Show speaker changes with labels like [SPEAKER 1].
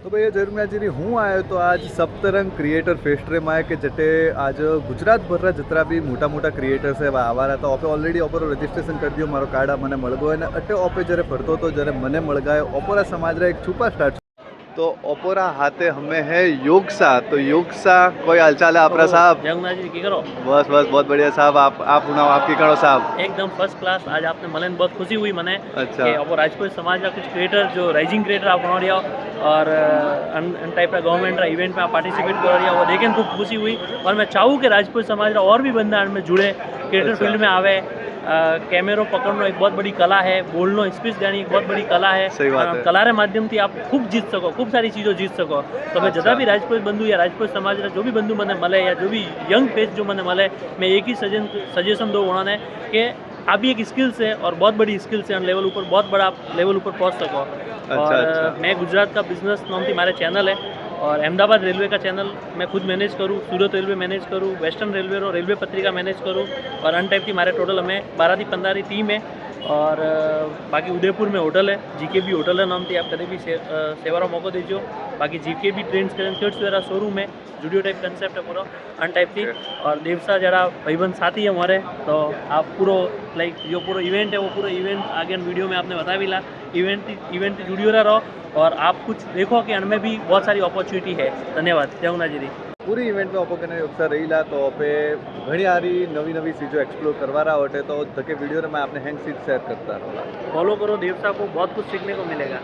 [SPEAKER 1] તો ભાઈ જરૂરિયાત હું આવ્યો તો આજ સપ્તરંગ ક્રિએટર ફેસ્ટમાં કે જટે આજ ગુજરાતભરના જતરા બી મોટા મોટા ક્રિએટર્સ है आवारा तो ओपे ऑलरेडी ओपर रजिस्ट्रेशन कर दियो मारो कार्ड मैंने मळ गयो ने अटे ओपे जरे फरतो तो जरे मने मळ गयो ओपोरा समाज रा एक छुपा स्टार तो ओपोरा हाथे हमें है योगसा तो योगसा कोई हालचाल है आपरा साहब
[SPEAKER 2] जमुना जी की करो।
[SPEAKER 1] बस बस बहुत बढ़िया साहब आप सुनाओ आपकी करो साहब
[SPEAKER 2] एकदम फर्स्ट क्लास। आज आपने मलन बहुत खुशी हुई मने
[SPEAKER 1] अच्छा
[SPEAKER 2] कि अब राजपूत समाज का कुछ क्रिएटर जो राइजिंग क्रिएटर आप बना रहा और अन टाइप का गवर्नमेंट इवेंट में आप पार्टिसिपेट कर रहा वो देखें खूब खुशी हुई। और मैं चाहूँ कि राजपूत समाज का और भी बंदा में जुड़े क्रिएटर
[SPEAKER 1] अच्छा।
[SPEAKER 2] फील्ड में आवे। कैमरो पकड़ना एक बहुत बड़ी कला है, बोलना स्पीच देनी एक बहुत बड़ी कला है।
[SPEAKER 1] सही बात है।
[SPEAKER 2] कला रे माध्यम थी आप खूब जीत सको, खूब सारी चीज़ों जीत सको। तो मैं जदा भी राजपूत बंधु या राजपूत समाज जो भी बंधु मैंने मले या जो भी यंग फेस जो मैंने मले, मैं एक ही सजेशन दो उन्होंने कि आप भी एक स्किल्स है और बहुत बड़ी स्किल्स है, लेवल ऊपर बहुत बड़ा लेवल ऊपर पहुँच सको। और मैं गुजरात का बिजनेस नाम थी मारे चैनल है और अहमदाबाद रेलवे का चैनल मैं खुद मैनेज करूँ, सूरत रेलवे मैनेज करूँ, वेस्टर्न रेलवे रो रेलवे पत्रिका मैनेज करूँ और अन टाइप की मारे टोटल हमें 12 થી 15 टीम है। और बाकी उदयपुर में होटल है, जीके भी होटल है नाम थी, आप कभी भी सेवारो मौको दीजिए। बाकी जीके भी ट्रेंड्स करें किड्स वेरा शोरूम है, जूडियो टाइप कंसेप्ट है पूरा अन टाइप थी। और देवसा जरा भाईबंद साथी है हमारे, तो आप पूरा लाइक जो पूरा इवेंट है वो पूरा इवेंट आगे वीडियो में आपने बता भी ला। इवेंट जुड़ियो रहो और आप कुछ देखो कि उनमें भी बहुत सारी अपॉर्चुनिटी है। धन्यवाद जमुना जी।
[SPEAKER 1] पूरी इवेंट में ओपो कने योगसा रहीला तो ओपे घणी सारी नवी नवी चीज़ों एक्सप्लोर करवा रहा होते तो धके वीडियो में आपने हैंड सीट शेयर करता रहो।
[SPEAKER 2] फॉलो करो देवसा को, बहुत कुछ सीखने को मिलेगा।